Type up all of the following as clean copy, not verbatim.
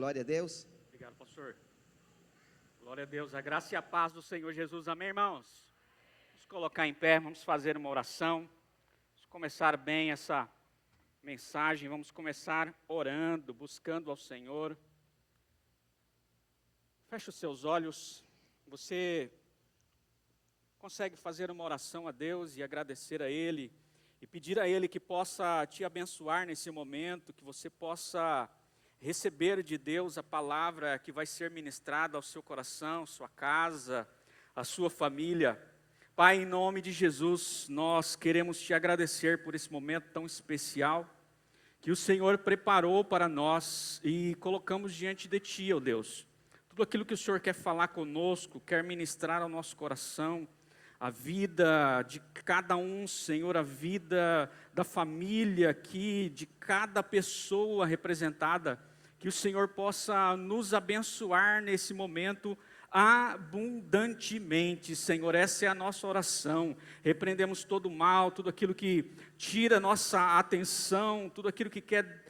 Glória a Deus. Obrigado, pastor. Glória a Deus, a graça e a paz do Senhor Jesus. Amém, irmãos? Vamos colocar em pé, vamos fazer uma oração. Vamos começar bem essa mensagem, vamos começar orando, buscando ao Senhor. Feche os seus olhos. Você consegue fazer uma oração a Deus e agradecer a Ele e pedir a Ele que possa te abençoar nesse momento, que você possa receber de Deus a palavra que vai ser ministrada ao seu coração, sua casa, a sua família. Pai, em nome de Jesus, nós queremos te agradecer por esse momento tão especial que o Senhor preparou para nós e colocamos diante de Ti, ó Deus. Tudo aquilo que o Senhor quer falar conosco, quer ministrar ao nosso coração, a vida de cada um, Senhor, a vida da família aqui, de cada pessoa representada, que o Senhor possa nos abençoar nesse momento abundantemente, Senhor. Essa é a nossa oração. Repreendemos todo o mal, tudo aquilo que tira nossa atenção, tudo aquilo que quer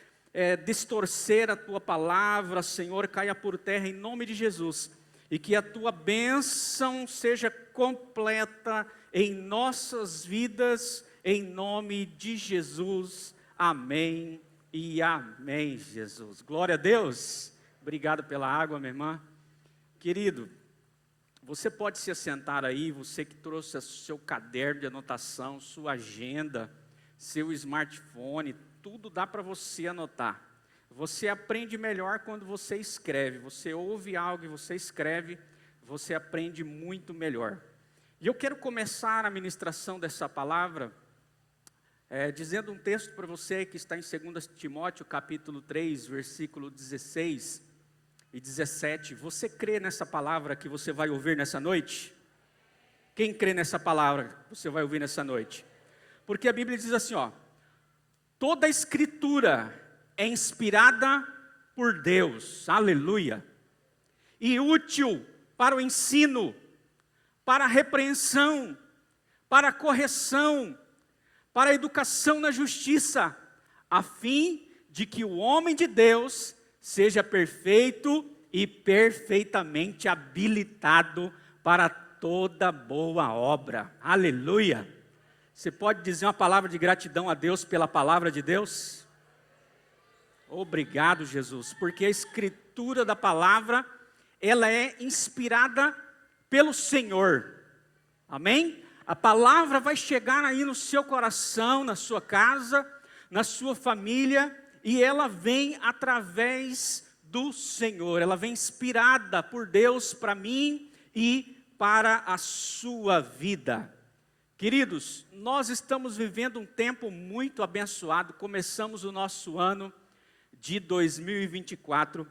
distorcer a Tua palavra, Senhor, caia por terra em nome de Jesus. E que a Tua bênção seja completa em nossas vidas, em nome de Jesus. Amém. E amém, Jesus. Glória a Deus. Obrigado pela água, minha irmã. Querido, você pode se assentar aí, você que trouxe o seu caderno de anotação, sua agenda, seu smartphone, tudo dá para você anotar. Você aprende melhor quando você escreve. Você ouve algo e você escreve, você aprende muito melhor. E eu quero começar a ministração dessa palavra dizendo um texto para você que está em 2 Timóteo, capítulo 3, versículo 16 e 17. Você crê nessa palavra que você vai ouvir nessa noite? Quem crê nessa palavra que você vai ouvir nessa noite? Porque a Bíblia diz assim, toda a Escritura é inspirada por Deus, aleluia, e útil para o ensino, para a repreensão, para a correção, para a educação na justiça, a fim de que o homem de Deus seja perfeito e perfeitamente habilitado para toda boa obra. Aleluia! Você pode dizer uma palavra de gratidão a Deus pela palavra de Deus? Obrigado, Jesus, porque a escritura da palavra, ela é inspirada pelo Senhor. Amém? A palavra vai chegar aí no seu coração, na sua casa, na sua família, e ela vem através do Senhor. Ela vem inspirada por Deus para mim e para a sua vida. Queridos, nós estamos vivendo um tempo muito abençoado. Começamos o nosso ano de 2024.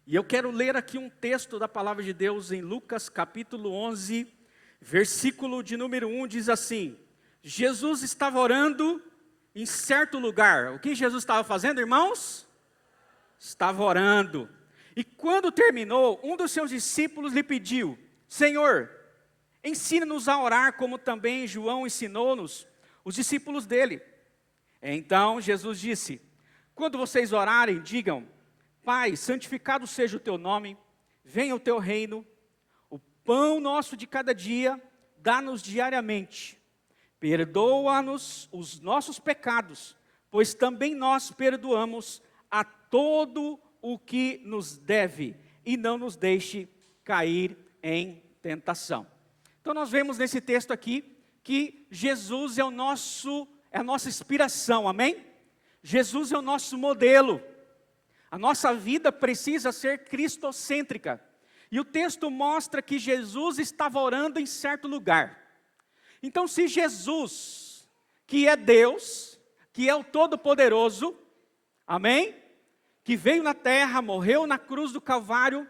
E eu quero ler aqui um texto da palavra de Deus em Lucas capítulo 11, versículo de número 1, diz assim: Jesus estava orando em certo lugar. O que Jesus estava fazendo, irmãos? Estava orando. E quando terminou, um dos seus discípulos lhe pediu: Senhor, ensina-nos a orar como também João ensinou-nos, os discípulos dele. Então Jesus disse: quando vocês orarem, digam: Pai, santificado seja o teu nome, venha o teu reino, o pão nosso de cada dia, dá-nos diariamente. Perdoa-nos os nossos pecados, pois também nós perdoamos a todo o que nos deve, e não nos deixe cair em tentação. Então nós vemos nesse texto aqui que Jesus é a nossa inspiração, amém? Jesus é o nosso modelo. A nossa vida precisa ser cristocêntrica. E o texto mostra que Jesus estava orando em certo lugar. Então, se Jesus, que é Deus, que é o Todo-Poderoso, amém? Que veio na terra, morreu na cruz do Calvário,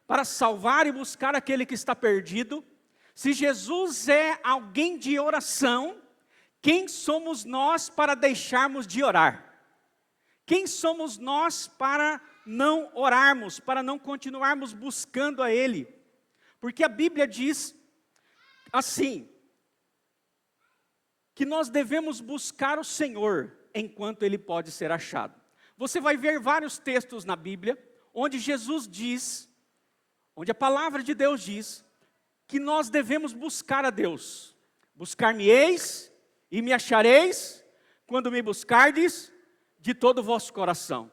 para salvar e buscar aquele que está perdido. Se Jesus é alguém de oração, quem somos nós para deixarmos de orar? Quem somos nós para não orarmos, para não continuarmos buscando a Ele? Porque a Bíblia diz assim, que nós devemos buscar o Senhor enquanto Ele pode ser achado. Você vai ver vários textos na Bíblia, onde Jesus diz, onde a palavra de Deus diz, que nós devemos buscar a Deus. Buscar-me-eis e me achareis, quando me buscardes de todo o vosso coração.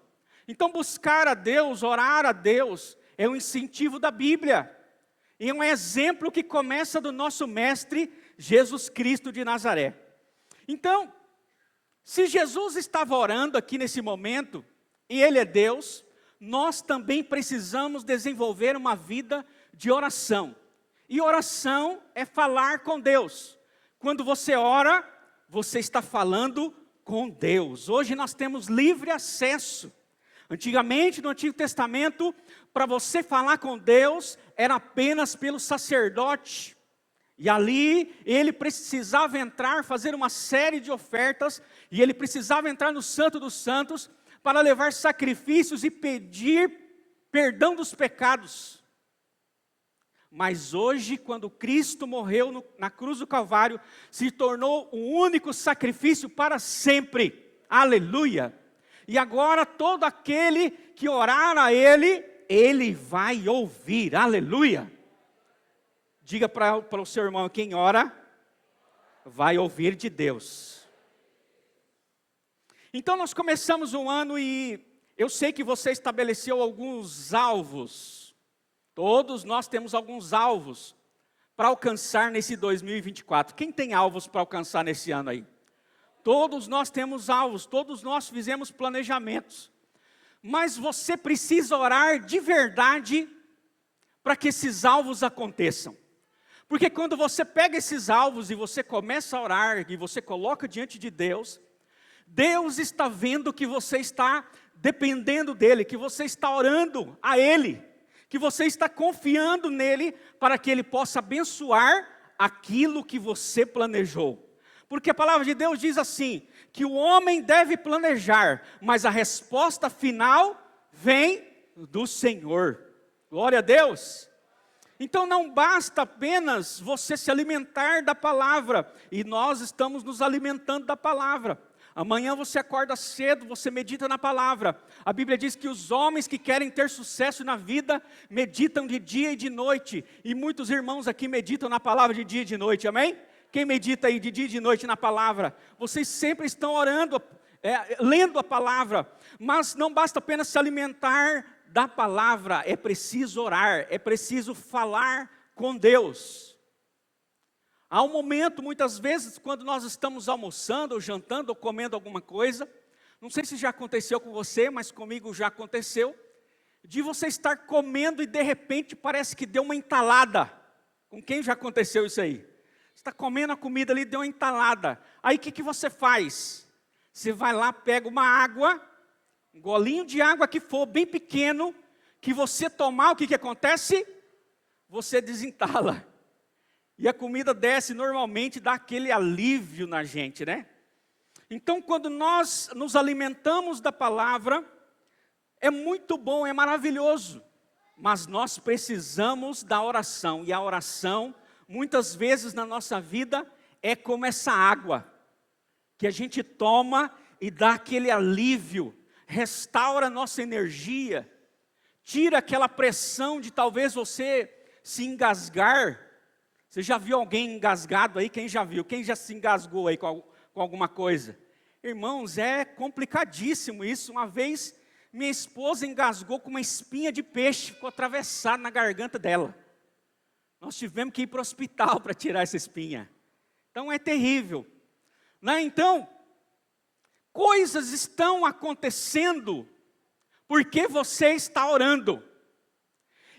Então buscar a Deus, orar a Deus, é um incentivo da Bíblia. E é um exemplo que começa do nosso mestre, Jesus Cristo de Nazaré. Então, se Jesus estava orando aqui nesse momento, e Ele é Deus, nós também precisamos desenvolver uma vida de oração. E oração é falar com Deus. Quando você ora, você está falando com Deus. Hoje nós temos livre acesso. Antigamente, no Antigo Testamento, para você falar com Deus, era apenas pelo sacerdote. E ali, ele precisava entrar, fazer uma série de ofertas, e ele precisava entrar no Santo dos Santos, para levar sacrifícios e pedir perdão dos pecados. Mas hoje, quando Cristo morreu na cruz do Calvário, se tornou o único sacrifício para sempre. Aleluia! E agora todo aquele que orar a Ele, Ele vai ouvir. Aleluia! Diga para o seu irmão, quem ora, vai ouvir de Deus. Então nós começamos um ano e eu sei que você estabeleceu alguns alvos. Todos nós temos alguns alvos para alcançar nesse 2024. Quem tem alvos para alcançar nesse ano aí? Todos nós temos alvos, todos nós fizemos planejamentos. Mas você precisa orar de verdade para que esses alvos aconteçam. Porque quando você pega esses alvos e você começa a orar, e você coloca diante de Deus, Deus está vendo que você está dependendo dEle, que você está orando a Ele, que você está confiando nele para que Ele possa abençoar aquilo que você planejou. Porque a palavra de Deus diz assim, que o homem deve planejar, mas a resposta final vem do Senhor. Glória a Deus! Então não basta apenas você se alimentar da palavra, e nós estamos nos alimentando da palavra. Amanhã você acorda cedo, você medita na palavra. A Bíblia diz que os homens que querem ter sucesso na vida, meditam de dia e de noite. E muitos irmãos aqui meditam na palavra de dia e de noite, amém? Quem medita aí de dia e de noite na palavra? Vocês sempre estão orando, lendo a palavra. Mas não basta apenas se alimentar da palavra, é preciso orar, é preciso falar com Deus. Há um momento, muitas vezes, quando nós estamos almoçando, ou jantando, ou comendo alguma coisa, não sei se já aconteceu com você, mas comigo já aconteceu, de você estar comendo e de repente parece que deu uma entalada. Com quem já aconteceu isso aí? Você está comendo a comida ali, deu uma entalada. Aí o que você faz? Você vai lá, pega uma água, um golinho de água que for bem pequeno, que você tomar, o que acontece? Você desentala. E a comida desce normalmente, dá aquele alívio na gente, né? Então, quando nós nos alimentamos da palavra, é muito bom, é maravilhoso. Mas nós precisamos da oração. E a oração, muitas vezes na nossa vida, é como essa água, que a gente toma e dá aquele alívio, restaura a nossa energia, tira aquela pressão de talvez você se engasgar. Você já viu alguém engasgado aí? Quem já viu? Quem já se engasgou aí com alguma coisa? Irmãos, é complicadíssimo isso. Uma vez, minha esposa engasgou com uma espinha de peixe, ficou atravessada na garganta dela. Nós tivemos que ir para o hospital para tirar essa espinha. Então é terrível. Né? Então, coisas estão acontecendo porque você está orando.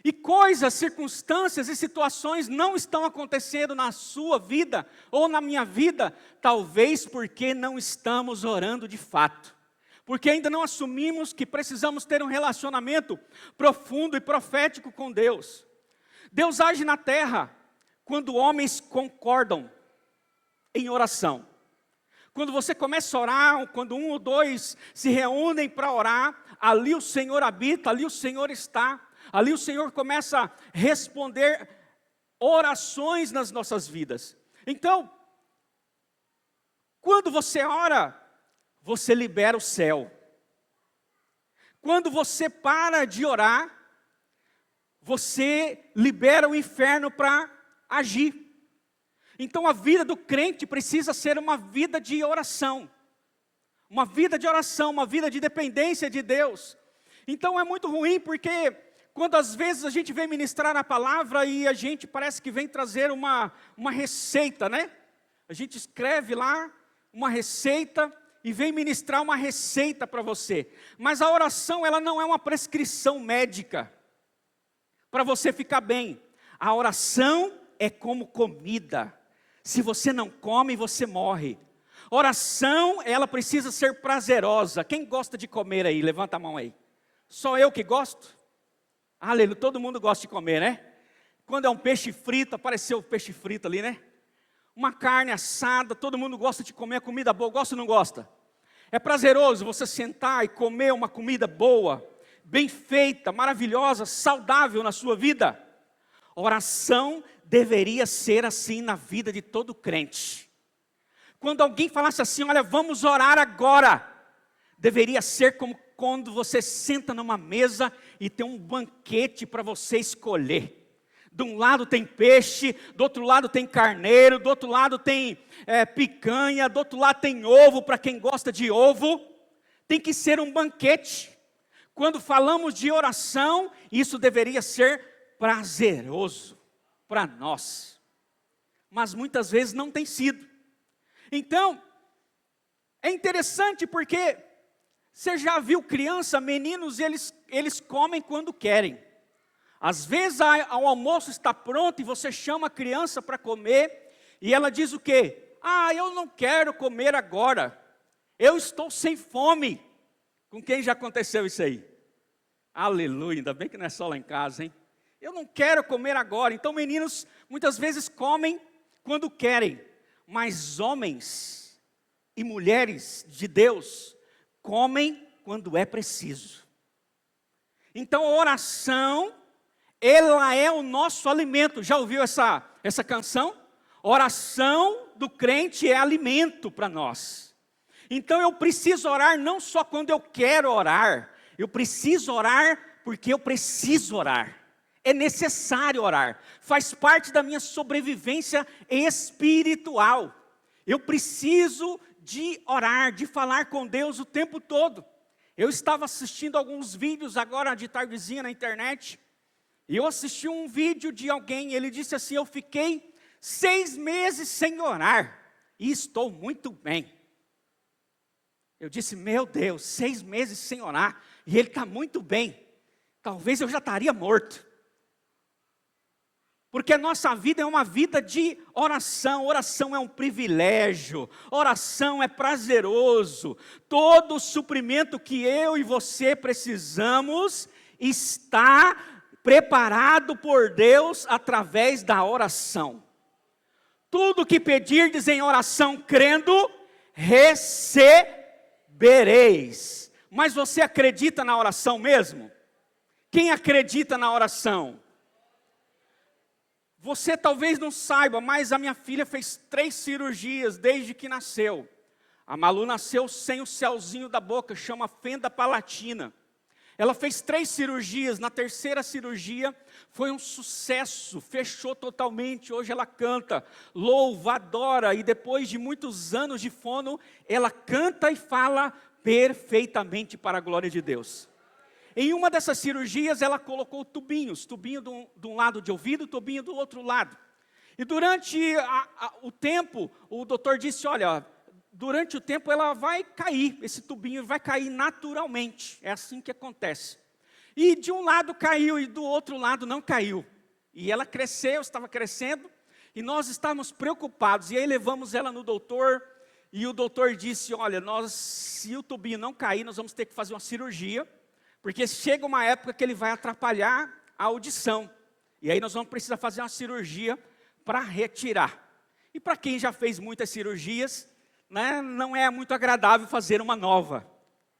E coisas, circunstâncias e situações não estão acontecendo na sua vida ou na minha vida, talvez porque não estamos orando de fato. Porque ainda não assumimos que precisamos ter um relacionamento profundo e profético com Deus. Deus age na terra quando homens concordam em oração. Quando você começa a orar, quando um ou dois se reúnem para orar, ali o Senhor habita, ali o Senhor está. Ali o Senhor começa a responder orações nas nossas vidas. Então, quando você ora, você libera o céu. Quando você para de orar, você libera o inferno para agir. Então a vida do crente precisa ser uma vida de oração. Uma vida de oração, uma vida de dependência de Deus. Então é muito ruim porque quando às vezes a gente vem ministrar a palavra e a gente parece que vem trazer uma receita, né? A gente escreve lá uma receita e vem ministrar uma receita para você. Mas a oração, ela não é uma prescrição médica para você ficar bem. A oração é como comida. Se você não come, você morre. Oração, ela precisa ser prazerosa. Quem gosta de comer aí? Levanta a mão aí. Só eu que gosto? Aleluia, todo mundo gosta de comer, né? Quando é um peixe frito, apareceu o peixe frito ali, né? Uma carne assada, todo mundo gosta de comer comida boa, gosta ou não gosta? É prazeroso você sentar e comer uma comida boa, bem feita, maravilhosa, saudável na sua vida. Oração deveria ser assim na vida de todo crente. Quando alguém falasse assim, olha, vamos orar agora, deveria ser como quando você senta numa mesa e tem um banquete para você escolher. De um lado tem peixe, do outro lado tem carneiro, do outro lado tem picanha, do outro lado tem ovo, para quem gosta de ovo. Tem que ser um banquete. Quando falamos de oração, isso deveria ser prazeroso para nós. Mas muitas vezes não tem sido. Então, é interessante porque você já viu criança, meninos, eles comem quando querem. Às vezes o almoço está pronto e você chama a criança para comer e ela diz o quê? Ah, eu não quero comer agora, eu estou sem fome. Com quem já aconteceu isso aí? Aleluia, ainda bem que não é só lá em casa, hein? Eu não quero comer agora. Então meninos muitas vezes comem quando querem, mas homens e mulheres de Deus comem quando é preciso. Então a oração, ela é o nosso alimento. Já ouviu essa canção? Oração do crente é alimento para nós. Então eu preciso orar não só quando eu quero orar. Eu preciso orar porque eu preciso orar. É necessário orar. Faz parte da minha sobrevivência espiritual. Eu preciso de orar, de falar com Deus o tempo todo. Eu estava assistindo alguns vídeos agora de tardezinha na internet. E eu assisti um vídeo de alguém, ele disse assim, eu fiquei 6 meses sem orar, e estou muito bem. Eu disse, meu Deus, 6 meses sem orar, e ele está muito bem. Talvez eu já estaria morto. Porque a nossa vida é uma vida de oração. Oração é um privilégio, oração é prazeroso. Todo o suprimento que eu e você precisamos está preparado por Deus através da oração. Tudo que pedirdes em oração crendo, recebereis. Mas você acredita na oração mesmo? Quem acredita na oração? Você talvez não saiba, mas a minha filha fez 3 cirurgias desde que nasceu. A Malu nasceu sem o céuzinho da boca, chama fenda palatina. Ela fez 3 cirurgias, na 3ª cirurgia foi um sucesso, fechou totalmente. Hoje ela canta, louva, adora, e depois de muitos anos de fono, ela canta e fala perfeitamente para a glória de Deus. Em uma dessas cirurgias, ela colocou tubinho de um lado de ouvido, tubinho do outro lado. E durante o tempo, o doutor disse, olha, durante o tempo ela vai cair, esse tubinho vai cair naturalmente, é assim que acontece. E de um lado caiu e do outro lado não caiu. E ela cresceu, estava crescendo, e nós estávamos preocupados. E aí levamos ela no doutor, e o doutor disse, olha, se o tubinho não cair, nós vamos ter que fazer uma cirurgia, porque chega uma época que ele vai atrapalhar a audição. E aí nós vamos precisar fazer uma cirurgia para retirar. E para quem já fez muitas cirurgias, né, não é muito agradável fazer uma nova.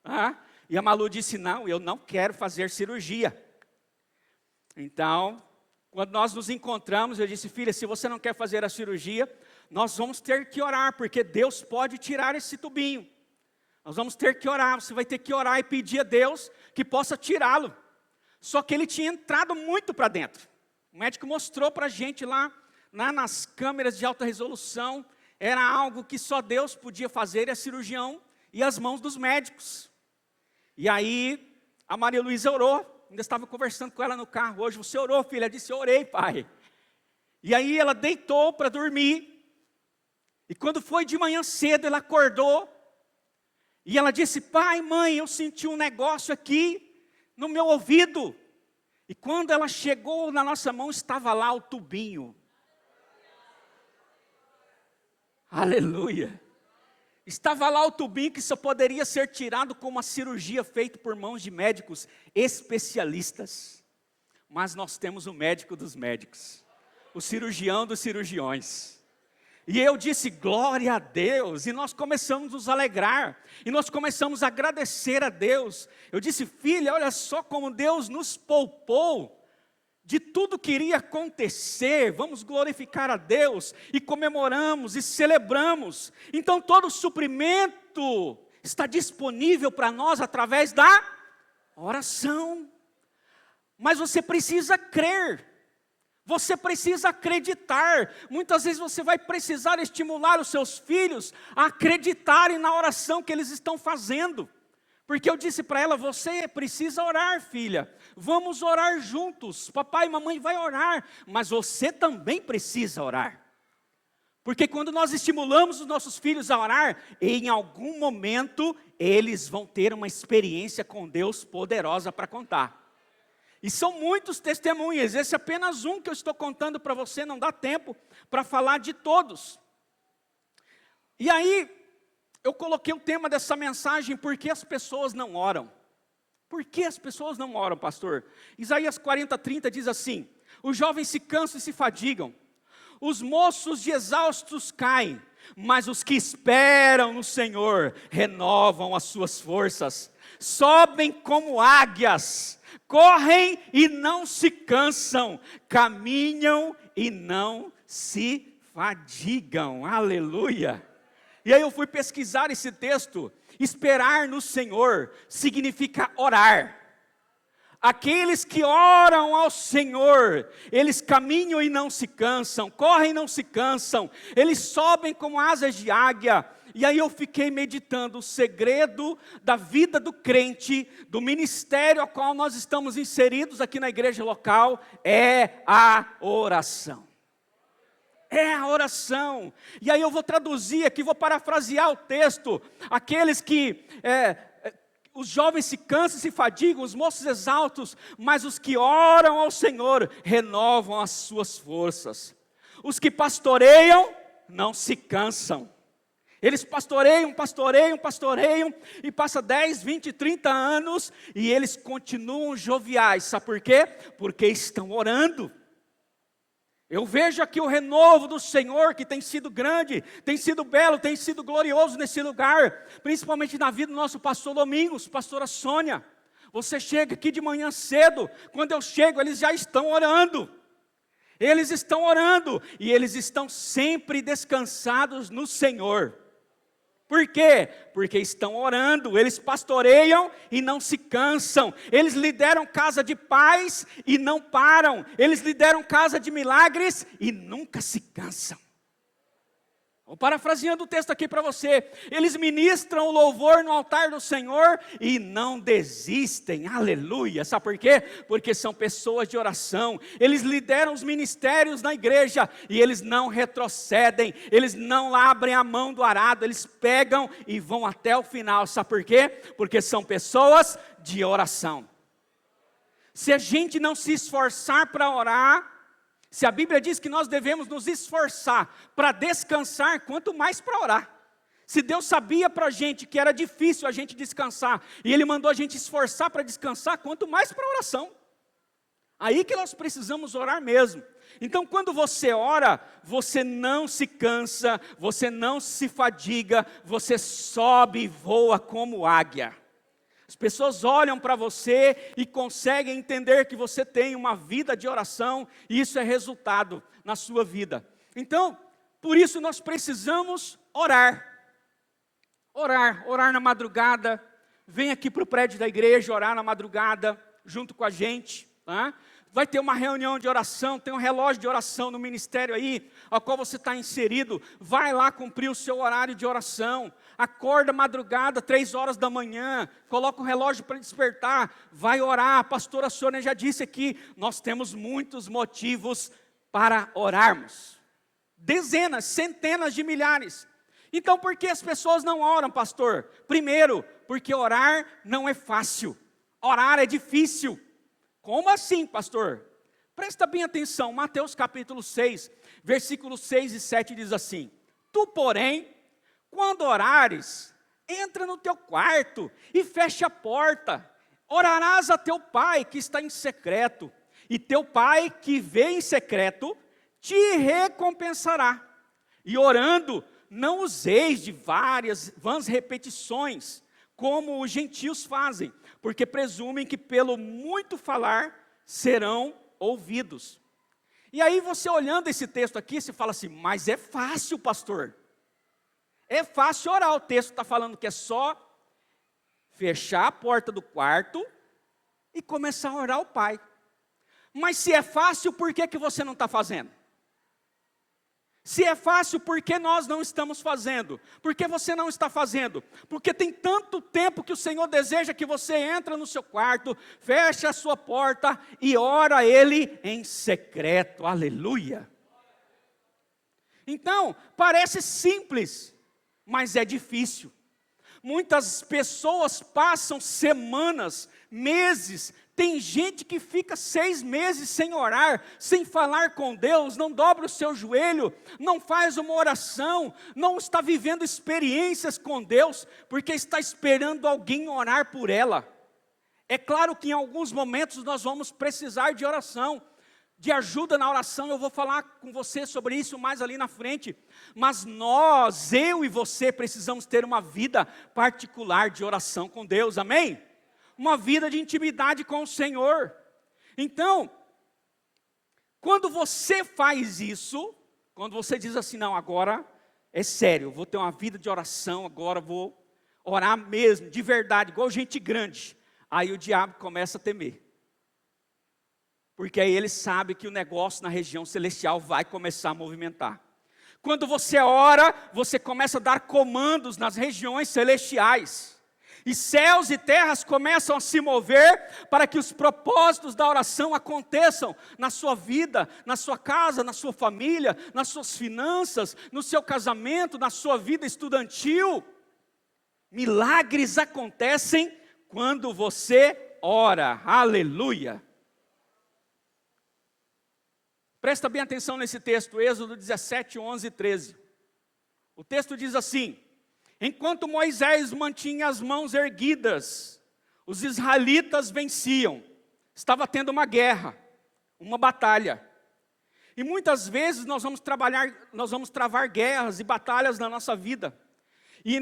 Tá? E a Malu disse, não, eu não quero fazer cirurgia. Então, quando nós nos encontramos, eu disse, filha, se você não quer fazer a cirurgia, nós vamos ter que orar, porque Deus pode tirar esse tubinho. Nós vamos ter que orar, você vai ter que orar e pedir a Deus que possa tirá-lo. Só que ele tinha entrado muito para dentro. O médico mostrou para a gente lá nas câmeras de alta resolução, era algo que só Deus podia fazer, e a cirurgião e as mãos dos médicos. E aí, a Maria Luísa orou, ainda estava conversando com ela no carro hoje. Você orou, filha? Ela disse, eu orei, pai. E aí ela deitou para dormir, e quando foi de manhã cedo, ela acordou, e ela disse, pai, mãe, eu senti um negócio aqui no meu ouvido. E quando ela chegou na nossa mão, estava lá o tubinho. Aleluia. Estava lá o tubinho que só poderia ser tirado com uma cirurgia feita por mãos de médicos especialistas. Mas nós temos o médico dos médicos, o cirurgião dos cirurgiões. E eu disse, glória a Deus, e nós começamos a nos alegrar, e nós começamos a agradecer a Deus. Eu disse, filha, olha só como Deus nos poupou de tudo que iria acontecer. Vamos glorificar a Deus, e comemoramos, e celebramos. Então todo o suprimento está disponível para nós através da oração. Mas você precisa crer. Você precisa acreditar. Muitas vezes você vai precisar estimular os seus filhos a acreditarem na oração que eles estão fazendo. Porque eu disse para ela, você precisa orar, filha. Vamos orar juntos. Papai e mamãe vai orar, mas você também precisa orar. Porque quando nós estimulamos os nossos filhos a orar, em algum momento eles vão ter uma experiência com Deus poderosa para contar. E são muitos testemunhos, esse é apenas um que eu estou contando para você, não dá tempo para falar de todos. E aí, eu coloquei o tema dessa mensagem, por que as pessoas não oram? Por que as pessoas não oram, pastor? Isaías 40:30 diz assim, os jovens se cansam e se fadigam, os moços de exaustos caem, mas os que esperam no Senhor renovam as suas forças, sobem como águias, correm e não se cansam, caminham e não se fadigam, aleluia. E aí eu fui pesquisar esse texto, esperar no Senhor significa orar. Aqueles que oram ao Senhor, eles caminham e não se cansam, correm e não se cansam, eles sobem como asas de águia. E aí eu fiquei meditando, o segredo da vida do crente, do ministério ao qual nós estamos inseridos aqui na igreja local, é a oração. É a oração. E aí eu vou traduzir aqui, vou parafrasear o texto. Aqueles que, os jovens se cansam e se fadigam, os moços exaltos, mas os que oram ao Senhor renovam as suas forças. Os que pastoreiam não se cansam. Eles pastoreiam, e passa 10, 20, 30 anos, e eles continuam joviais. Sabe por quê? Porque estão orando. Eu vejo aqui o renovo do Senhor, que tem sido grande, tem sido belo, tem sido glorioso nesse lugar, principalmente na vida do nosso pastor Domingos, pastora Sônia. Você chega aqui de manhã cedo, quando eu chego, eles já estão orando. Eles estão orando, e eles estão sempre descansados no Senhor. Por quê? Porque estão orando, eles pastoreiam e não se cansam, eles lideram casa de paz e não param, eles lideram casa de milagres e nunca se cansam. Vou parafraseando o texto aqui para você, eles ministram o louvor no altar do Senhor e não desistem, aleluia. Sabe por quê? Porque são pessoas de oração, eles lideram os ministérios na igreja e eles não retrocedem, eles não abrem a mão do arado, eles pegam e vão até o final. Sabe por quê? Porque são pessoas de oração. Se a gente não se esforçar para orar, se a Bíblia diz que nós devemos nos esforçar para descansar, quanto mais para orar. Se Deus sabia para a gente que era difícil a gente descansar, e Ele mandou a gente esforçar para descansar, quanto mais para oração. Aí que nós precisamos orar mesmo. Então quando você ora, você não se cansa, você não se fadiga, você sobe e voa como águia. As pessoas olham para você e conseguem entender que você tem uma vida de oração, e isso é resultado na sua vida. Então, por isso nós precisamos orar. orar na madrugada. Vem aqui para o prédio da igreja orar na madrugada, junto com a gente, tá? Vai ter uma reunião de oração, tem um relógio de oração no ministério aí, ao qual você está inserido. Vai lá cumprir o seu horário de oração. Acorda madrugada, 3 horas da manhã, coloca o relógio para despertar, vai orar. A pastora Sônia já disse aqui, nós temos muitos motivos para orarmos. Dezenas, centenas de milhares. Então por que as pessoas não oram, pastor? Primeiro, porque orar não é fácil. Orar é difícil. Como assim, pastor? Presta bem atenção, Mateus capítulo 6, versículos 6 e 7 diz assim: Tu, porém, quando orares, entra no teu quarto e fecha a porta. Orarás a teu pai que está em secreto, e teu pai que vê em secreto te recompensará. E orando, não useis de várias vãs repetições, como os gentios fazem, porque presumem que pelo muito falar serão ouvidos. E aí você olhando esse texto aqui, você fala assim, mas é fácil, pastor. É fácil orar, o texto está falando que é só fechar a porta do quarto e começar a orar ao Pai. Mas se é fácil, por que você não está fazendo? Se é fácil, por que nós não estamos fazendo? Por que você não está fazendo? Porque tem tanto tempo que o Senhor deseja que você entre no seu quarto, feche a sua porta e ora a Ele em secreto. Aleluia! Então, parece simples, mas é difícil. Muitas pessoas passam semanas, meses. Tem gente que fica 6 meses sem orar, sem falar com Deus, não dobra o seu joelho, não faz uma oração, não está vivendo experiências com Deus, porque está esperando alguém orar por ela. É claro que em alguns momentos nós vamos precisar de oração, de ajuda na oração. Eu vou falar com você sobre isso mais ali na frente. Mas nós, eu e você, precisamos ter uma vida particular de oração com Deus, amém? Uma vida de intimidade com o Senhor. Então, quando você faz isso, quando você diz assim, não, agora é sério, vou ter uma vida de oração, agora vou orar mesmo, de verdade, igual gente grande. Aí o diabo começa a temer. Porque aí ele sabe que o negócio na região celestial vai começar a movimentar. Quando você ora, você começa a dar comandos nas regiões celestiais. E céus e terras começam a se mover para que os propósitos da oração aconteçam na sua vida, na sua casa, na sua família, nas suas finanças, no seu casamento, na sua vida estudantil. Milagres acontecem quando você ora. Aleluia! Presta bem atenção nesse texto, Êxodo 17, 11 e 13. O texto diz assim: enquanto Moisés mantinha as mãos erguidas, os israelitas venciam. Estava tendo uma guerra, uma batalha. E muitas vezes nós vamos travar guerras e batalhas na nossa vida. E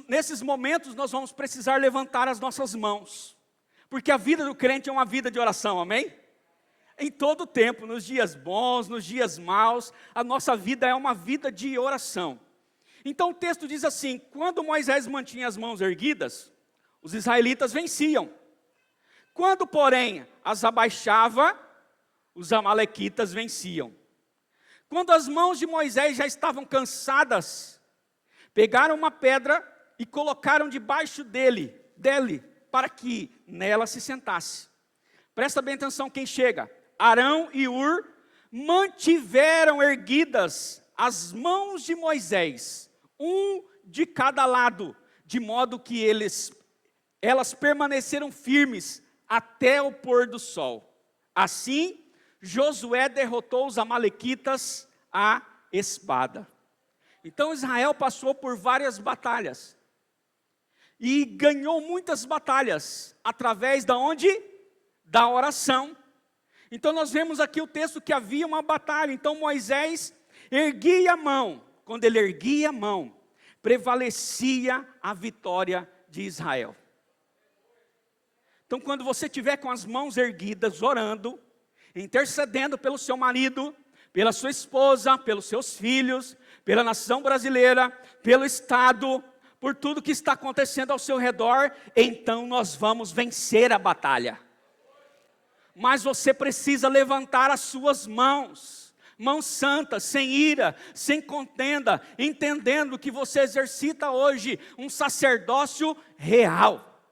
nesses momentos nós vamos precisar levantar as nossas mãos. Porque a vida do crente é uma vida de oração, amém? Em todo tempo, nos dias bons, nos dias maus, a nossa vida é uma vida de oração. Então o texto diz assim: quando Moisés mantinha as mãos erguidas, os israelitas venciam. Quando, porém, as abaixava, os amalequitas venciam. Quando as mãos de Moisés já estavam cansadas, pegaram uma pedra e colocaram debaixo dele, para que nela se sentasse. Presta bem atenção quem chega. Arão e Hur mantiveram erguidas as mãos de Moisés, um de cada lado, de modo que elas permaneceram firmes até o pôr do sol. Assim, Josué derrotou os amalequitas à espada. Então Israel passou por várias batalhas e ganhou muitas batalhas através da onde? Da oração. Então nós vemos aqui o texto que havia uma batalha. Então Moisés erguia a mão. Quando ele erguia a mão, prevalecia a vitória de Israel. Então quando você estiver com as mãos erguidas, orando, intercedendo pelo seu marido, pela sua esposa, pelos seus filhos, pela nação brasileira, pelo Estado, por tudo que está acontecendo ao seu redor, então nós vamos vencer a batalha. Mas você precisa levantar as suas mãos santas, sem ira, sem contenda, entendendo que você exercita hoje um sacerdócio real.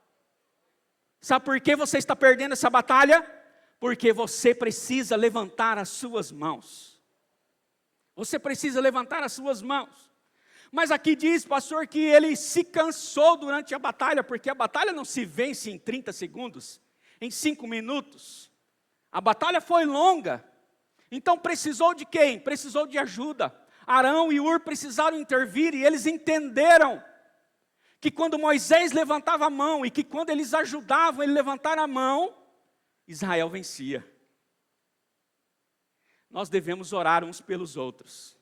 Sabe por que você está perdendo essa batalha? Porque você precisa levantar as suas mãos. Você precisa levantar as suas mãos. Mas aqui diz, pastor, que ele se cansou durante a batalha, porque a batalha não se vence em 30 segundos, em 5 minutos. A batalha foi longa. Então precisou de quem? Precisou de ajuda. Arão e Hur precisaram intervir e eles entenderam que quando Moisés levantava a mão e que quando eles ajudavam ele levantar a mão, Israel vencia. Nós devemos orar uns pelos outros.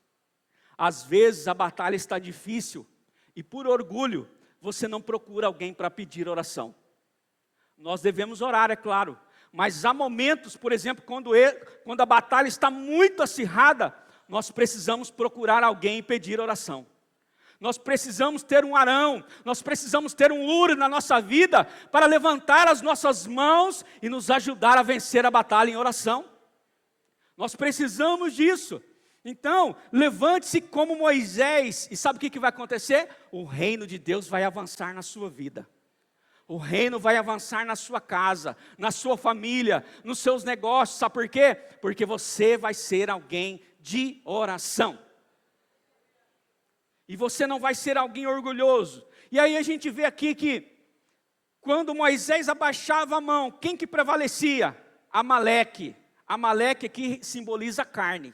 Às vezes a batalha está difícil e por orgulho você não procura alguém para pedir oração. Nós devemos orar, é claro, mas há momentos, por exemplo, quando a batalha está muito acirrada, nós precisamos procurar alguém e pedir oração. Nós precisamos ter um Arão, nós precisamos ter um Hur na nossa vida para levantar as nossas mãos e nos ajudar a vencer a batalha em oração. Nós precisamos disso. Então, levante-se como Moisés, e sabe o que vai acontecer? O reino de Deus vai avançar na sua vida. O reino vai avançar na sua casa, na sua família, nos seus negócios, sabe por quê? Porque você vai ser alguém de oração. E você não vai ser alguém orgulhoso. E aí a gente vê aqui que, quando Moisés abaixava a mão, quem que prevalecia? Amaleque. Amaleque aqui simboliza a carne.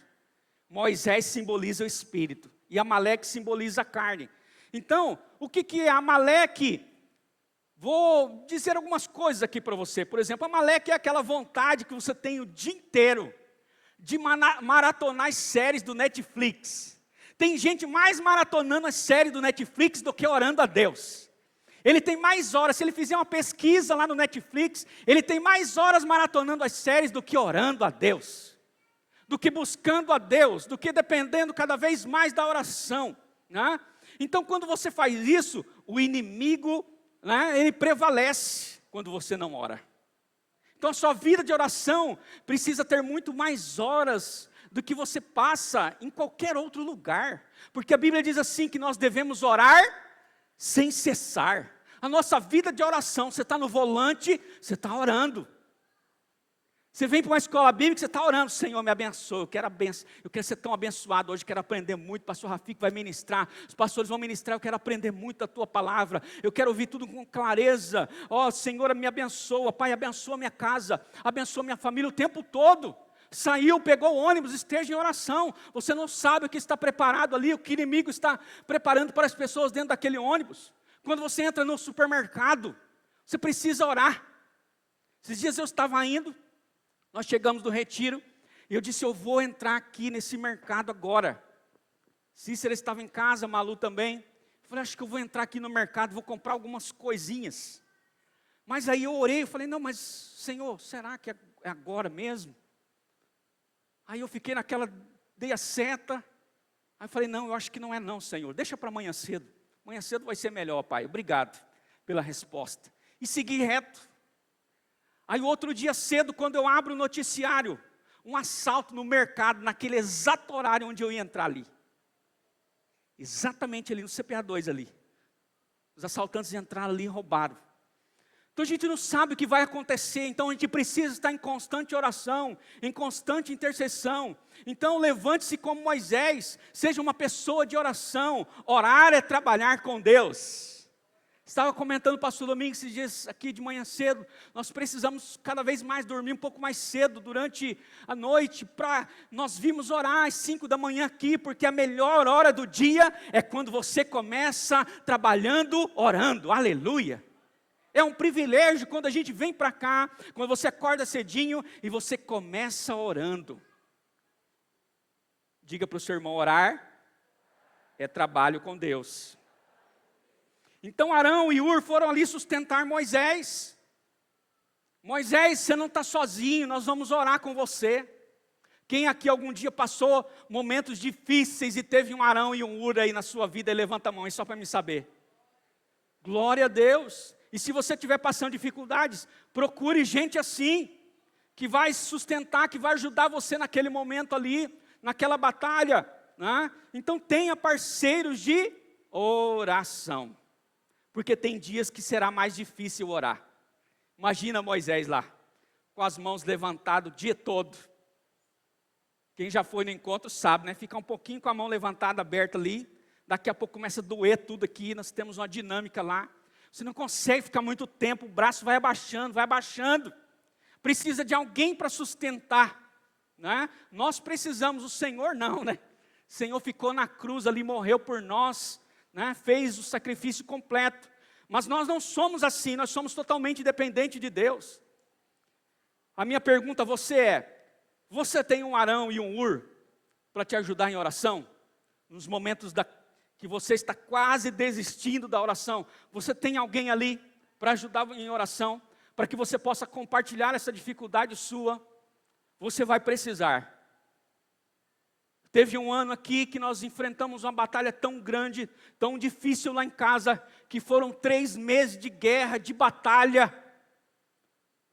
Moisés simboliza o espírito. E Amaleque simboliza a carne. Então, o que é Amaleque? Vou dizer algumas coisas aqui para você. Por exemplo, Amaleque é aquela vontade que você tem o dia inteiro de maratonar as séries do Netflix. Tem gente mais maratonando as séries do Netflix do que orando a Deus. Ele tem mais horas, se ele fizer uma pesquisa lá no Netflix, ele tem mais horas maratonando as séries do que orando a Deus. Do que buscando a Deus, do que dependendo cada vez mais da oração. Né? Então, quando você faz isso, o inimigo, né, ele prevalece quando você não ora. Então, a sua vida de oração precisa ter muito mais horas do que você passa em qualquer outro lugar. Porque a Bíblia diz assim, que nós devemos orar sem cessar. A nossa vida de oração, você está no volante, você está orando. Você vem para uma escola bíblica, você está orando, Senhor, me abençoe, eu quero ser tão abençoado hoje, quero aprender muito, o pastor Rafik vai ministrar, os pastores vão ministrar, eu quero aprender muito a tua palavra, eu quero ouvir tudo com clareza. Ó, Senhor, me abençoa, Pai, abençoa minha casa, abençoa minha família o tempo todo. Saiu, pegou o ônibus, esteja em oração. Você não sabe o que está preparado ali, o que o inimigo está preparando para as pessoas dentro daquele ônibus. Quando você entra no supermercado, você precisa orar. Esses dias eu estava indo, nós chegamos no retiro, e eu disse, eu vou entrar aqui nesse mercado agora. Cícera estava em casa, Malu também. Eu falei, acho que eu vou entrar aqui no mercado, vou comprar algumas coisinhas. Mas aí eu orei, eu falei, não, mas Senhor, será que é agora mesmo? Aí eu fiquei naquela, dei a seta. Aí eu falei, não, eu acho que não é não, Senhor. Deixa para amanhã cedo. Amanhã cedo vai ser melhor, Pai. Obrigado pela resposta. E segui reto. Aí outro dia cedo, quando eu abro o noticiário, um assalto no mercado, naquele exato horário onde eu ia entrar ali. Exatamente ali, no CPA2 ali. Os assaltantes entraram ali e roubaram. Então a gente não sabe o que vai acontecer, então a gente precisa estar em constante oração, em constante intercessão. Então levante-se como Moisés, seja uma pessoa de oração. Orar é trabalhar com Deus. Estava comentando o pastor Domingos esses dias aqui de manhã cedo, nós precisamos cada vez mais dormir um pouco mais cedo durante a noite, nós vimos orar às 5 da manhã aqui, porque a melhor hora do dia é quando você começa trabalhando, orando, aleluia. É um privilégio quando a gente vem para cá, quando você acorda cedinho e você começa orando. Diga para o seu irmão, orar é trabalho com Deus. Então Arão e Hur foram ali sustentar Moisés. Moisés, você não está sozinho, nós vamos orar com você. Quem aqui algum dia passou momentos difíceis e teve um Arão e um Hur aí na sua vida, levanta a mão aí só para me saber. Glória a Deus. E se você estiver passando dificuldades, procure gente assim, que vai sustentar, que vai ajudar você naquele momento ali, naquela batalha, né? Então tenha parceiros de oração, porque tem dias que será mais difícil orar. Imagina Moisés lá, com as mãos levantadas o dia todo. Quem já foi no encontro sabe, né? Fica um pouquinho com a mão levantada, aberta ali, daqui a pouco começa a doer tudo aqui, nós temos uma dinâmica lá. Você não consegue ficar muito tempo, o braço vai abaixando, vai abaixando. Precisa de alguém para sustentar, né? Nós precisamos, o Senhor não, né? O Senhor ficou na cruz ali, morreu por nós, né? Fez o sacrifício completo. Mas nós não somos assim, nós somos totalmente dependentes de Deus. A minha pergunta a você é: você tem um Arão e um Hur para te ajudar em oração? Nos momentos que você está quase desistindo da oração, você tem alguém ali para ajudar em oração? Para que você possa compartilhar essa dificuldade sua? Você vai precisar. Teve um ano aqui que nós enfrentamos uma batalha tão grande, tão difícil lá em casa, que foram 3 meses de guerra, de batalha.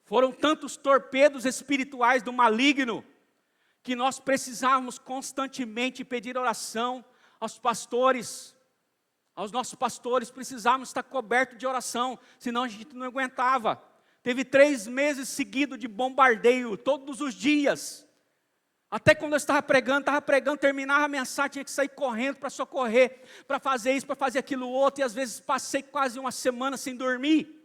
Foram tantos torpedos espirituais do maligno, que nós precisávamos constantemente pedir oração aos pastores, aos nossos pastores, precisávamos estar cobertos de oração, senão a gente não aguentava. Teve 3 meses seguidos de bombardeio, todos os dias. Até quando eu estava pregando, terminava a mensagem, tinha que sair correndo para socorrer, para fazer isso, para fazer aquilo outro, e às vezes passei quase uma semana sem dormir.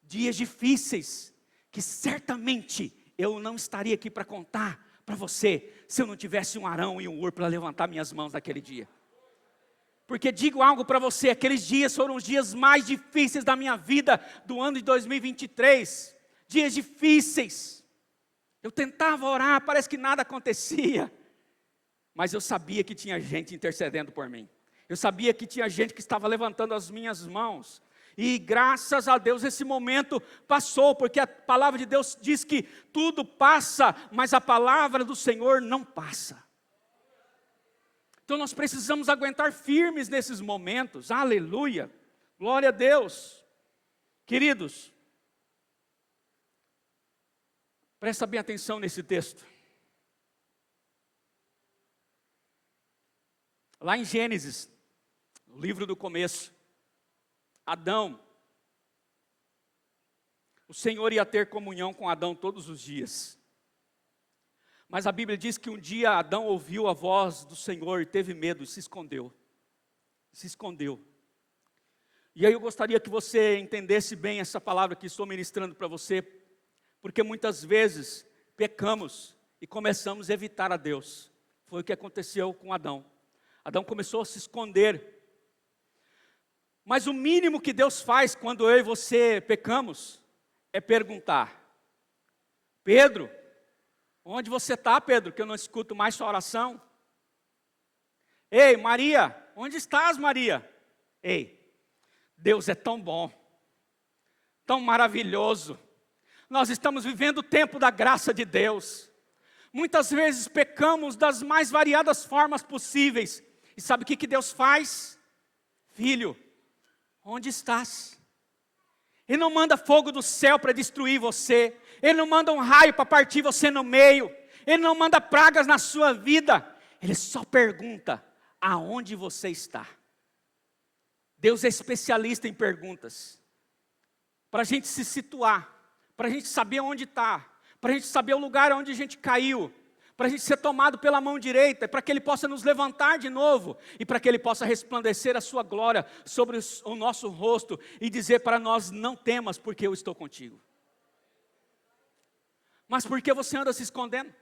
Dias difíceis, que certamente eu não estaria aqui para contar para você, se eu não tivesse um Arão e um Hur para levantar minhas mãos naquele dia. Porque digo algo para você, aqueles dias foram os dias mais difíceis da minha vida, do ano de 2023, dias difíceis. Eu tentava orar, parece que nada acontecia, mas eu sabia que tinha gente intercedendo por mim. Eu sabia que tinha gente que estava levantando as minhas mãos. E graças a Deus esse momento passou, porque a palavra de Deus diz que tudo passa, mas a palavra do Senhor não passa. Então nós precisamos aguentar firmes nesses momentos, aleluia, glória a Deus. Queridos, presta bem atenção nesse texto. Lá em Gênesis, no livro do começo, Adão, o Senhor ia ter comunhão com Adão todos os dias. Mas a Bíblia diz que um dia Adão ouviu a voz do Senhor e teve medo e se escondeu. Se escondeu. E aí eu gostaria que você entendesse bem essa palavra que estou ministrando para você, porque muitas vezes pecamos e começamos a evitar a Deus. Foi o que aconteceu com Adão. Adão começou a se esconder. Mas o mínimo que Deus faz quando eu e você pecamos é perguntar: Pedro, onde você está, Pedro, que eu não escuto mais sua oração? Ei, Maria, onde estás, Maria? Ei, Deus é tão bom, tão maravilhoso. Nós estamos vivendo o tempo da graça de Deus. Muitas vezes pecamos das mais variadas formas possíveis. E sabe o que Deus faz? Filho, onde estás? Ele não manda fogo do céu para destruir você. Ele não manda um raio para partir você no meio. Ele não manda pragas na sua vida. Ele só pergunta: aonde você está? Deus é especialista em perguntas. Para a gente se situar, para a gente saber onde está, para a gente saber o lugar onde a gente caiu, para a gente ser tomado pela mão direita, para que Ele possa nos levantar de novo, e para que Ele possa resplandecer a sua glória sobre o nosso rosto, e dizer para nós: não temas, porque eu estou contigo. Mas por que você anda se escondendo?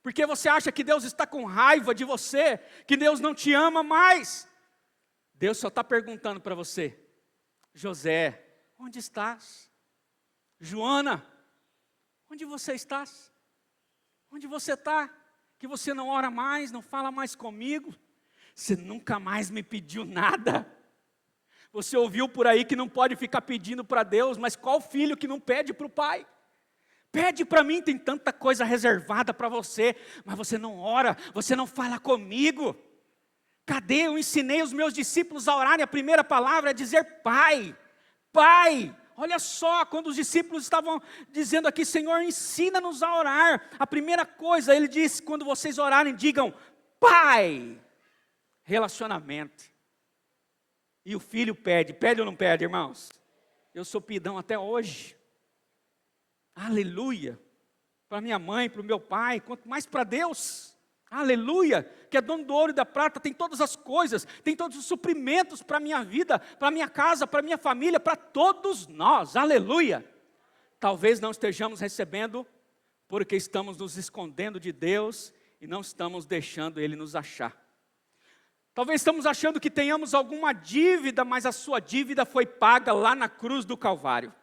Porque você acha que Deus está com raiva de você, que Deus não te ama mais? Deus só está perguntando para você: José, onde estás? Joana, onde você estás? Onde você está? Que você não ora mais, não fala mais comigo? Você nunca mais me pediu nada. Você ouviu por aí que não pode ficar pedindo para Deus, mas qual filho que não pede para o pai? Pede para mim, tem tanta coisa reservada para você, mas você não ora, você não fala comigo. Cadê? Eu ensinei os meus discípulos a orarem, a primeira palavra é dizer Pai, Pai. Olha só, quando os discípulos estavam dizendo aqui, Senhor, ensina-nos a orar. A primeira coisa, ele disse, quando vocês orarem, digam Pai. Relacionamento. E o filho pede ou não pede, irmãos? Eu sou pidão até hoje. Aleluia. Para minha mãe, para o meu pai, quanto mais para Deus. Aleluia. Que é dono do ouro e da prata, tem todas as coisas, tem todos os suprimentos para a minha vida, para a minha casa, para a minha família, para todos nós. Aleluia. Talvez não estejamos recebendo porque estamos nos escondendo de Deus e não estamos deixando Ele nos achar. Talvez estamos achando que tenhamos alguma dívida, mas a sua dívida foi paga lá na cruz do Calvário.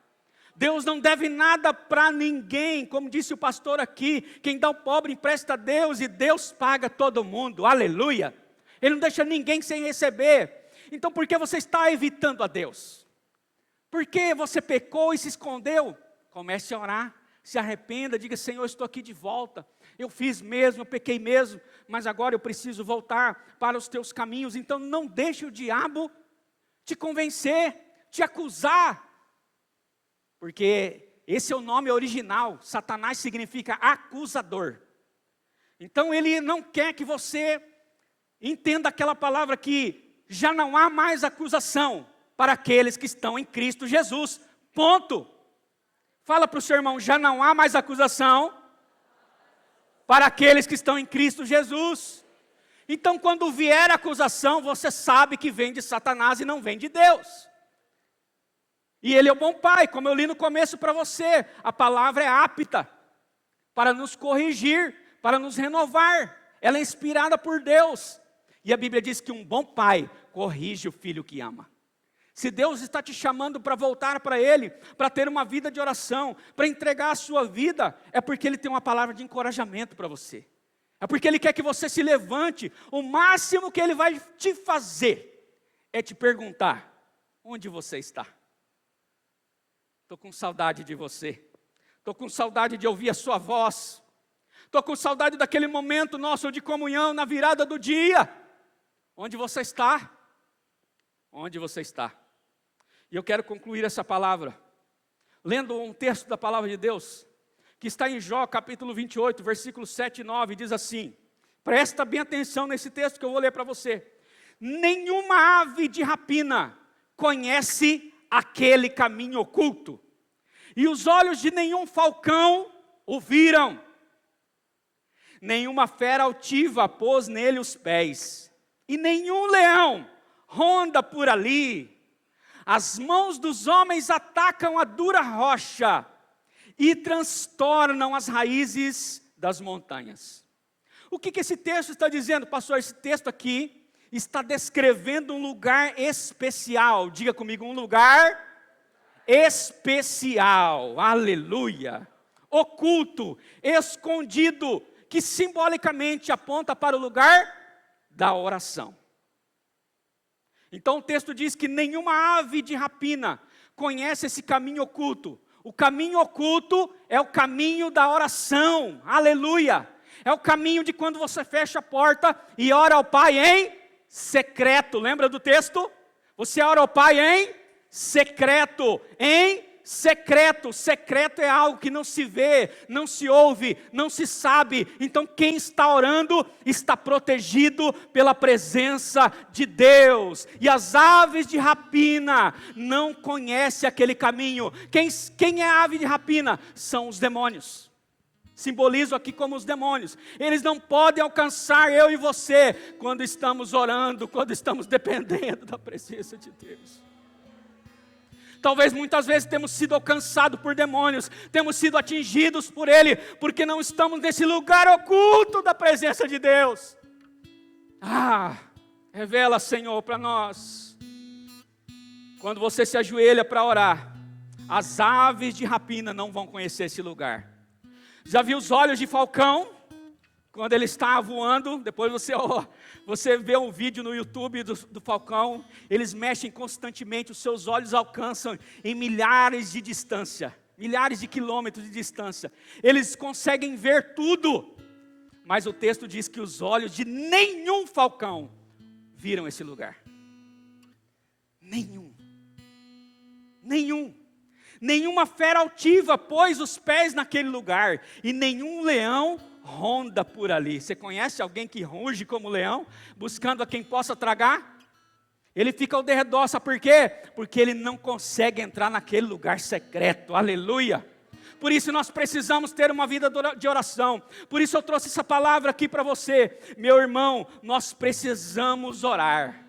Deus não deve nada para ninguém, como disse o pastor aqui, quem dá ao pobre empresta a Deus e Deus paga todo mundo, aleluia. Ele não deixa ninguém sem receber. Então por que você está evitando a Deus? Por que você pecou e se escondeu? Comece a orar, se arrependa, diga, Senhor, eu estou aqui de volta. Eu fiz mesmo, eu pequei mesmo, mas agora eu preciso voltar para os teus caminhos. Então não deixe o diabo te convencer, te acusar. Porque esse é o nome original, Satanás significa acusador. Então ele não quer que você entenda aquela palavra que já não há mais acusação para aqueles que estão em Cristo Jesus. Ponto. Fala para o seu irmão, já não há mais acusação para aqueles que estão em Cristo Jesus. Então quando vier a acusação, você sabe que vem de Satanás e não vem de Deus. E Ele é o bom Pai, como eu li no começo para você. A palavra é apta para nos corrigir, para nos renovar. Ela é inspirada por Deus. E a Bíblia diz que um bom pai corrige o filho que ama. Se Deus está te chamando para voltar para Ele, para ter uma vida de oração, para entregar a sua vida, é porque Ele tem uma palavra de encorajamento para você. É porque Ele quer que você se levante. O máximo que Ele vai te fazer é te perguntar, onde você está? Estou com saudade de você. Estou com saudade de ouvir a sua voz. Estou com saudade daquele momento nosso de comunhão na virada do dia. Onde você está? Onde você está? E eu quero concluir essa palavra, lendo um texto da palavra de Deus, que está em Jó, capítulo 28, versículos 7 e 9, diz assim, presta bem atenção nesse texto que eu vou ler para você. Nenhuma ave de rapina conhece aquele caminho oculto, e os olhos de nenhum falcão o viram. Nenhuma fera altiva pôs nele os pés, e nenhum leão ronda por ali. As mãos dos homens atacam a dura rocha, e transtornam as raízes das montanhas. O que esse texto está dizendo, pastor? Esse texto aqui está descrevendo um lugar especial. Diga comigo, um lugar especial. Aleluia. Oculto, escondido, que simbolicamente aponta para o lugar da oração. Então o texto diz que nenhuma ave de rapina conhece esse caminho oculto. O caminho oculto é o caminho da oração. Aleluia. É o caminho de quando você fecha a porta e ora ao Pai em secreto. Lembra do texto? Você ora ao Pai em secreto. Em secreto. Secreto é algo que não se vê, não se ouve, não se sabe. Então quem está orando está protegido pela presença de Deus. E as aves de rapina não conhecem aquele caminho. Quem é a ave de rapina? São os demônios. Simbolizo aqui como os demônios. Eles não podem alcançar eu e você quando estamos orando, quando estamos dependendo da presença de Deus. Talvez muitas vezes temos sido alcançados por demônios, temos sido atingidos por Ele, porque não estamos nesse lugar oculto da presença de Deus. Revela, Senhor, para nós. Quando você se ajoelha para orar, as aves de rapina não vão conhecer esse lugar. Já viu os olhos de falcão? Quando ele está voando, depois você vê um vídeo no YouTube do falcão, eles mexem constantemente, os seus olhos alcançam em milhares de distância, milhares de quilômetros de distância. Eles conseguem ver tudo, mas o texto diz que os olhos de nenhum falcão viram esse lugar? Nenhum. Nenhuma fera altiva pôs os pés naquele lugar, e nenhum leão ronda por ali. Você conhece alguém que ruge como leão, buscando a quem possa tragar? Ele fica ao derredor, sabe por quê? Porque ele não consegue entrar naquele lugar secreto, aleluia. Por isso nós precisamos ter uma vida de oração. Por isso eu trouxe essa palavra aqui para você. Meu irmão, nós precisamos orar.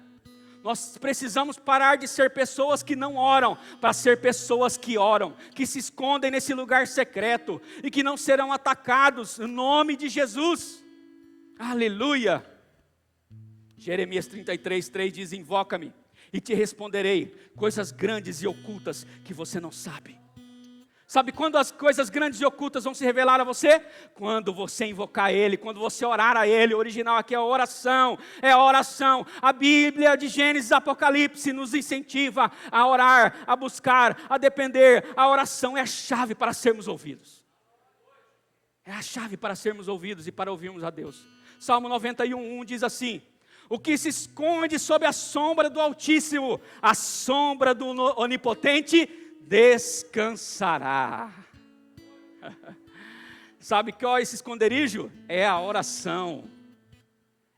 Nós precisamos parar de ser pessoas que não oram, para ser pessoas que oram, que se escondem nesse lugar secreto, e que não serão atacados, em nome de Jesus. Aleluia. Jeremias 33:3 diz: invoca-me, e te responderei coisas grandes e ocultas que você não sabe. Sabe quando as coisas grandes e ocultas vão se revelar a você? Quando você invocar Ele, quando você orar a Ele. O original aqui é a oração, A Bíblia de Gênesis e Apocalipse nos incentiva a orar, a buscar, a depender. A oração é a chave para sermos ouvidos. É a chave para sermos ouvidos e para ouvirmos a Deus. Salmo 91:1 diz assim: o que se esconde sob a sombra do Altíssimo, a sombra do Onipotente, descansará. Sabe qual é esse esconderijo? É a oração.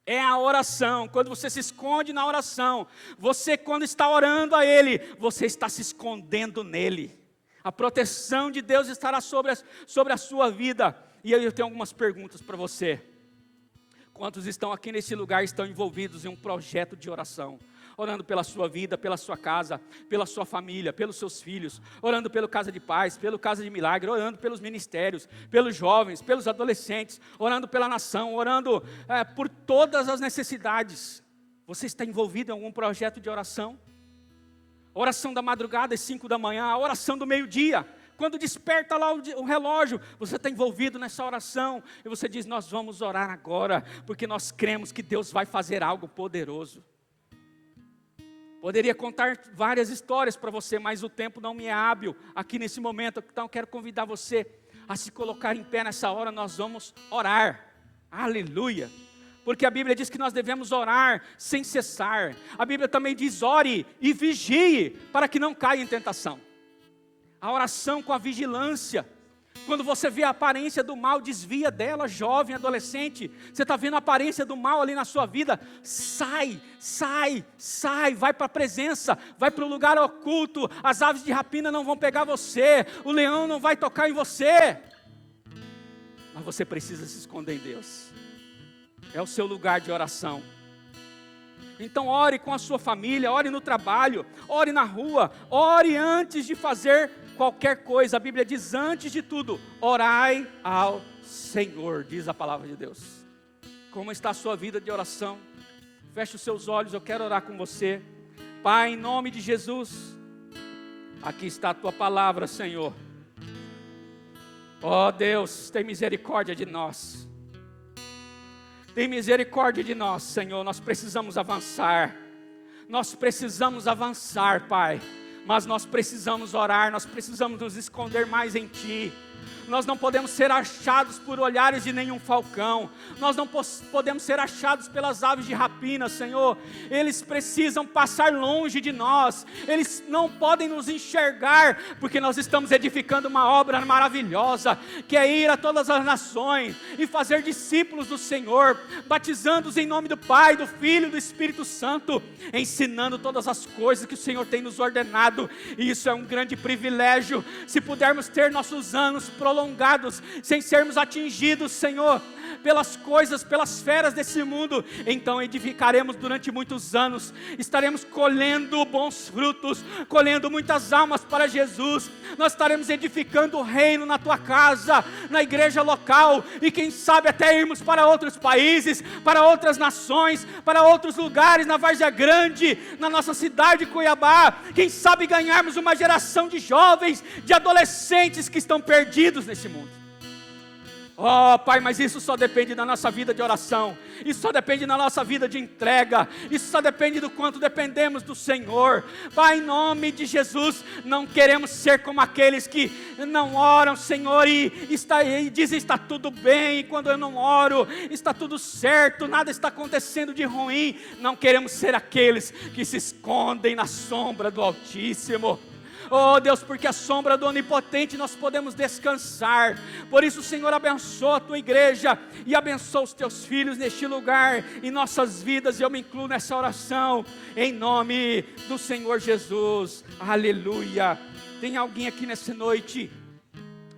É a oração. Quando você se esconde na oração, você, quando está orando a Ele, você está se escondendo nele. A proteção de Deus estará sobre a sua vida. E aí eu tenho algumas perguntas para você. Quantos estão aqui nesse lugar, estão envolvidos em um projeto de oração? Orando pela sua vida, pela sua casa, pela sua família, pelos seus filhos, orando pelo Casa de Paz, pelo Casa de Milagre, orando pelos ministérios, pelos jovens, pelos adolescentes, orando pela nação, orando por todas as necessidades. Você está envolvido em algum projeto de oração? Oração da madrugada às 5 da manhã, a oração do meio-dia. Quando desperta lá o relógio, você está envolvido nessa oração, e você diz: nós vamos orar agora, porque nós cremos que Deus vai fazer algo poderoso. Poderia contar várias histórias para você, mas o tempo não me é hábil aqui nesse momento. Então eu quero convidar você a se colocar em pé nessa hora. Nós vamos orar, aleluia. Porque a Bíblia diz que nós devemos orar sem cessar. A Bíblia também diz: ore e vigie, para que não caia em tentação. A oração com a vigilância. Quando você vê a aparência do mal, desvia dela, jovem, adolescente. Você está vendo a aparência do mal ali na sua vida? Sai, vai para a presença, vai para o lugar oculto. As aves de rapina não vão pegar você, o leão não vai tocar em você. Mas você precisa se esconder em Deus. É o seu lugar de oração. Então ore com a sua família, ore no trabalho, ore na rua, ore antes de fazer qualquer coisa. A Bíblia diz: antes de tudo, orai ao Senhor, diz a palavra de Deus. Como está a sua vida de oração? Feche os seus olhos, eu quero orar com você. Pai, em nome de Jesus, aqui está a tua palavra, Senhor. Ó Deus, tem misericórdia de nós. Tem misericórdia de nós, Senhor. Nós precisamos avançar. Nós precisamos avançar, Pai. Mas nós precisamos orar, nós precisamos nos esconder mais em Ti. Nós não podemos ser achados por olhares de nenhum falcão. Nós não podemos ser achados pelas aves de rapina, Senhor. Eles precisam passar longe de nós. Eles não podem nos enxergar, porque nós estamos edificando uma obra maravilhosa, que é ir a todas as nações e fazer discípulos do Senhor, batizando-os em nome do Pai, do Filho e do Espírito Santo, ensinando todas as coisas que o Senhor tem nos ordenado. E isso é um grande privilégio. Se pudermos ter nossos anos prolongados, sem sermos atingidos, Senhor, pelas coisas, pelas feras desse mundo, então edificaremos durante muitos anos, estaremos colhendo bons frutos, colhendo muitas almas para Jesus. Nós estaremos edificando o reino na tua casa, na igreja local, e quem sabe até irmos para outros países, para outras nações, para outros lugares, na Várzea Grande, na nossa cidade de Cuiabá. Quem sabe ganharmos uma geração de jovens, de adolescentes que estão perdidos nesse mundo. Oh, Pai, mas isso só depende da nossa vida de oração, isso só depende da nossa vida de entrega, isso só depende do quanto dependemos do Senhor. Pai, em nome de Jesus, não queremos ser como aqueles que não oram, Senhor, e dizem está tudo bem, e quando eu não oro, está tudo certo, nada está acontecendo de ruim. Não queremos ser aqueles que se escondem na sombra do Altíssimo. Oh Deus, porque a sombra do Onipotente nós podemos descansar. Por isso, Senhor, abençoa a tua igreja e abençoa os teus filhos neste lugar, em nossas vidas, e eu me incluo nessa oração, em nome do Senhor Jesus. Aleluia. Tem alguém aqui nessa noite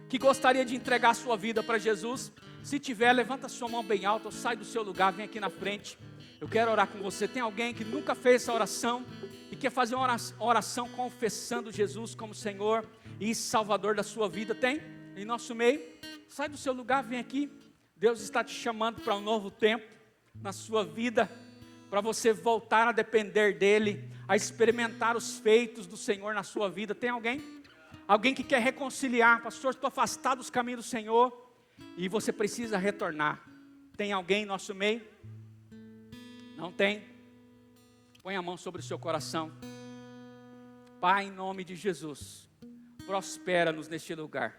que gostaria de entregar a sua vida para Jesus? Se tiver, levanta a sua mão bem alta, ou sai do seu lugar, vem aqui na frente. Eu quero orar com você. Tem alguém que nunca fez essa oração e quer fazer uma oração confessando Jesus como Senhor e Salvador da sua vida? Tem? Em nosso meio? Sai do seu lugar, vem aqui. Deus está te chamando para um novo tempo na sua vida, para você voltar a depender dEle, a experimentar os feitos do Senhor na sua vida. Tem alguém? Alguém que quer reconciliar? Pastor, estou afastado dos caminhos do Senhor e você precisa retornar. Tem alguém em nosso meio? Não tem? Põe a mão sobre o seu coração. Pai, em nome de Jesus, prospera-nos neste lugar.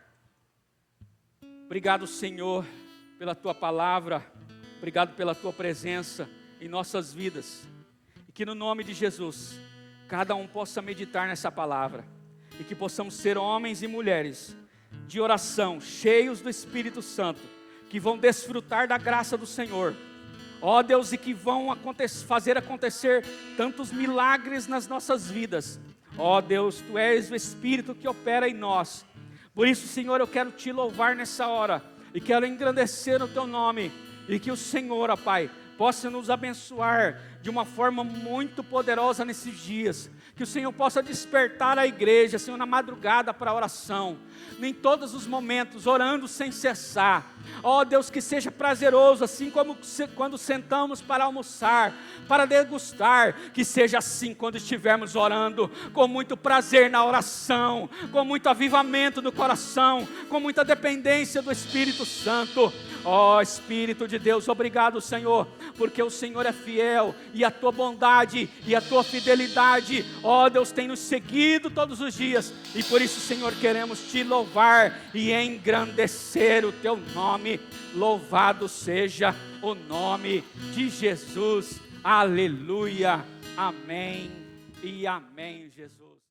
Obrigado, Senhor, pela Tua palavra. Obrigado pela Tua presença em nossas vidas. E que no nome de Jesus, cada um possa meditar nessa palavra. E que possamos ser homens e mulheres de oração, cheios do Espírito Santo, que vão desfrutar da graça do Senhor. Ó Deus, e que vão fazer acontecer tantos milagres nas nossas vidas. Ó Deus, Tu és o Espírito que opera em nós. Por isso, Senhor, eu quero Te louvar nessa hora, e quero engrandecer o Teu nome, e que o Senhor, ó Pai, possa nos abençoar de uma forma muito poderosa nesses dias. Que o Senhor possa despertar a igreja, Senhor, na madrugada para a oração, em todos os momentos, orando sem cessar. Ó Deus, que seja prazeroso, assim como quando sentamos para almoçar, para degustar, que seja assim quando estivermos orando, com muito prazer na oração, com muito avivamento no coração, com muita dependência do Espírito Santo. Ó Espírito de Deus, obrigado, Senhor, porque o Senhor é fiel, e a Tua bondade e a Tua fidelidade, ó Deus, tem nos seguido todos os dias, e por isso, Senhor, queremos Te louvar e engrandecer o Teu nome. Louvado seja o nome de Jesus. Aleluia. Amém e amém, Jesus.